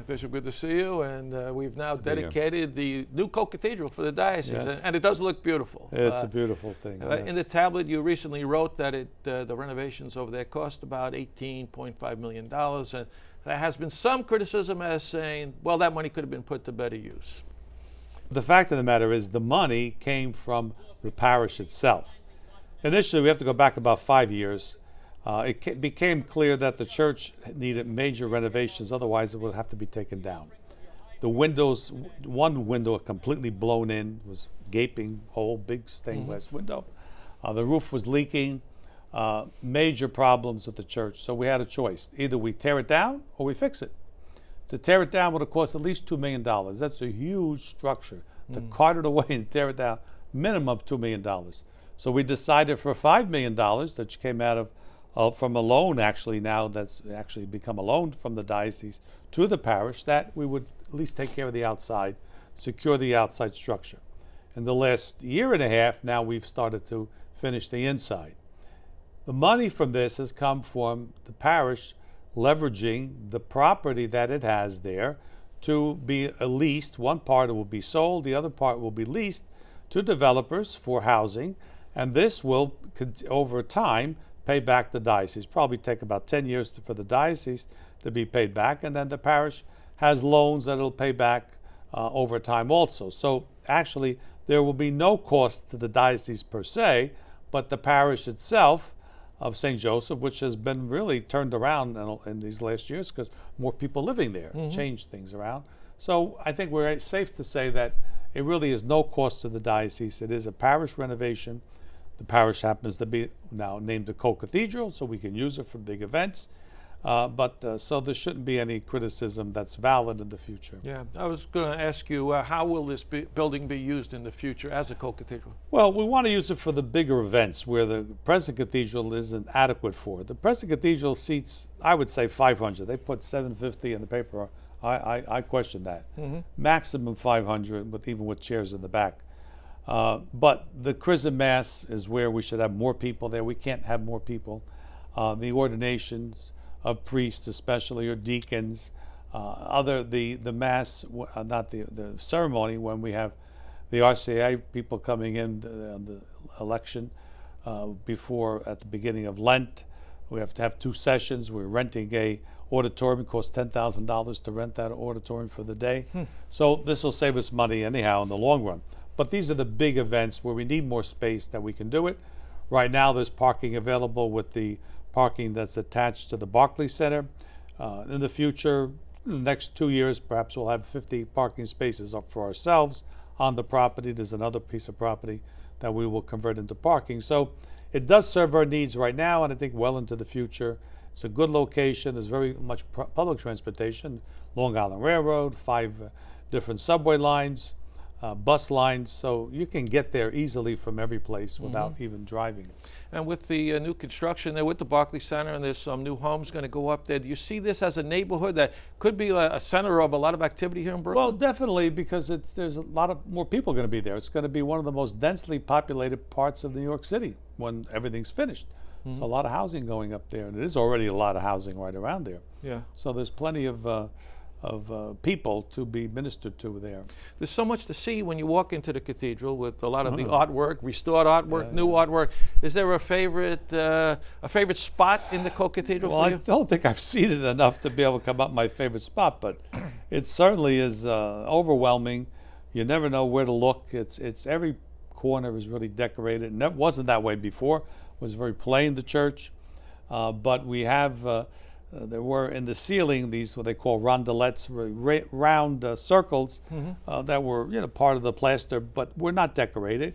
Bishop, good to see you. And we've now Good to be here. dedicated the new Co-Cathedral for the diocese, Yes. and it does look beautiful. It's a beautiful thing. In the tablet, you recently wrote that the renovations over there cost about $18.5 million, and there has been some criticism as saying, well, that money could have been put to better use. The fact of the matter is the money came from the parish itself. Initially, we have to go back about 5 years. It became clear that the church needed major renovations, otherwise it would have to be taken down. The windows, one window completely blown in, was gaping hole, big stained glass window. The roof was leaking, major problems with the church. So we had a choice. Either we tear it down or we fix it. To tear it down would have cost at least $2 million. That's a huge structure. To cart it away and tear it down, minimum of $2 million. So we decided for $5 million, that came out of from a loan actually now that's actually become a loan from the diocese to the parish, that we would at least take care of the outside, secure the outside structure. In the last year and a half, now we've started to finish the inside. The money from this has come from the parish leveraging the property that it has there to be leased. One part will be sold, the other part will be leased to developers for housing, and this will, over time, pay back the diocese. Probably take about 10 years for the diocese to be paid back, and then the parish has loans that it'll pay back over time also. So actually, there will be no cost to the diocese per se, but the parish itself of Saint Joseph, which has been really turned around in these last years because more people living there changed things around. So I think we're safe to say that it really is no cost to the diocese. It is a parish renovation. The parish happens to be now named the Co-Cathedral, so we can use it for big events. So there shouldn't be any criticism that's valid in the future. Yeah, I was going to ask you, how will this building be used in the future as a co-cathedral? Well, we want to use it for the bigger events where the present cathedral isn't adequate for it. The present cathedral seats, I would say 500. They put 750 in the paper. I question that. Maximum 500, even with chairs in the back. But the Chrism Mass is where we should have more people there. We can't have more people. The ordinations of priests especially, or deacons, the mass, not the ceremony, when we have the RCA people coming in on the election at the beginning of Lent. We have to have 2 sessions. We're renting a auditorium. It costs $10,000 to rent that auditorium for the day. So this will save us money anyhow in the long run. But these are the big events where we need more space that we can do it. Right now there's parking available with the parking that's attached to the Barclays Center. In the future, in the next 2 years, perhaps we'll have 50 parking spaces up for ourselves on the property. There's another piece of property that we will convert into parking. So it does serve our needs right now, and I think well into the future. It's a good location. There's very much public transportation, Long Island Railroad, 5 different subway lines, bus lines, so you can get there easily from every place without even driving. And with the new construction there with the Barclays Center, and there's some new homes going to go up there, do you see this as a neighborhood that could be a center of a lot of activity here in Brooklyn? Well, definitely, because there's a lot of more people going to be there. It's going to be one of the most densely populated parts of New York City when everything's finished. So a lot of housing going up there, and it is already a lot of housing right around there. Yeah. So there's plenty of people to be ministered to there. There's so much to see when you walk into the cathedral with a lot of the artwork, restored artwork, new artwork. Is there a favorite spot in the Co-Cathedral Well, for you? I don't think I've seen it enough to be able to come up with my favorite spot, but it certainly is overwhelming. You never know where to look. It's every corner is really decorated, and that wasn't that way before. It was very plain, the church, but we have. There were in the ceiling these what they call rondelettes, round circles that were part of the plaster, but were not decorated.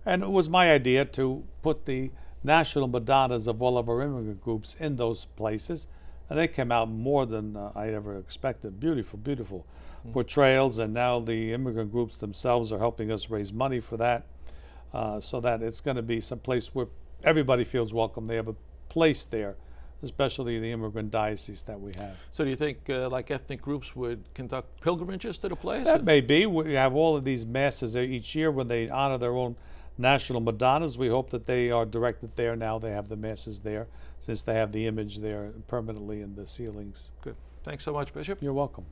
And it was my idea to put the national Madonnas of all of our immigrant groups in those places, and they came out more than I ever expected. Beautiful, beautiful portrayals, and now the immigrant groups themselves are helping us raise money for that, so that it's going to be some place where everybody feels welcome. They have a place there, especially the immigrant diocese that we have. So do you think like ethnic groups would conduct pilgrimages to the place? That may be. We have all of these masses there each year when they honor their own national Madonnas. We hope that they are directed there now. They have the masses there since they have the image there permanently in the ceilings. Good. Thanks so much, Bishop. You're welcome.